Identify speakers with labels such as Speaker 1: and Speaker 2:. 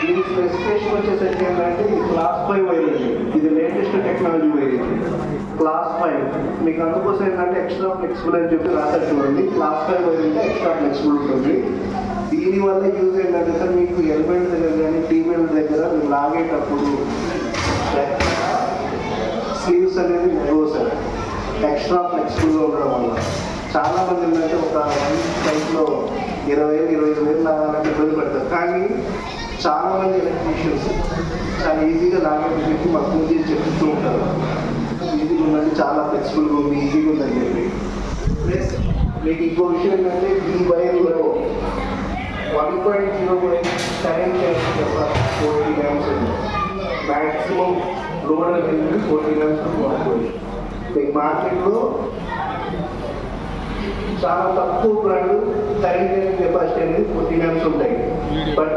Speaker 1: దీని స్పెసిఫికేషన్ వచ్చేసరికి ఏంటంటే ఇది క్లాస్ 5 వేరియంట్, ఇది లేటెస్ట్ టెక్నాలజీ వేరియంట్ క్లాస్ 5. మీకు అందుకోసం ఏంటంటే ఎక్స్ట్రా ఫ్లెక్సిబుల్ అని చెప్పి రాశారు చూడండి. క్లాస్ 5 వేరియంట్ ఎక్స్ట్రా ఫ్లెక్సిబుల్ ఉంటుంది. దీనివల్ల యూజ్ ఏంటంటే సార్ మీకు ఎలిమెంట్ దగ్గర కానీ టీబెల్ట్ దగ్గర మీరు లాగేటప్పుడు స్లీవ్స్ అనేది నెరవు సార్, ఎక్స్ట్రా ఫ్లెక్సిబుల్గా ఉండడం వల్ల. చాలా మంది ఏంటంటే ఒక 1 సైట్లో 20,000-25,000 లాగాలంటే ఇబ్బంది పడతారు. కానీ చాలా మంది ఎలక్ట్రీషియన్స్ చాలా ఈజీగా లాగేది చెప్పి మాకు ముందు చెప్తూ ఉంటారు, ఈజీగా ఉందండి, చాలా ఫ్లెక్సిబుల్గా ఉంది, ఈజీగా ఉందని చెప్పి. ప్లస్ మీకు ఇంకో విషయం ఏంటంటే ఈ వైర్లో 1.0 టైం చేస్తుంది 40 గ్రామ్స్ మ్యాక్సిమం లోడ్ అనేది 40 గ్రామ్స్ వాడుకోవచ్చు. మీకు మార్కెట్లో చాలా తక్కువ బ్రాండ్ కరెంట్ కెపాసిటీ అనేది 40 గ్రామ్స్ ఉంటాయి. బట్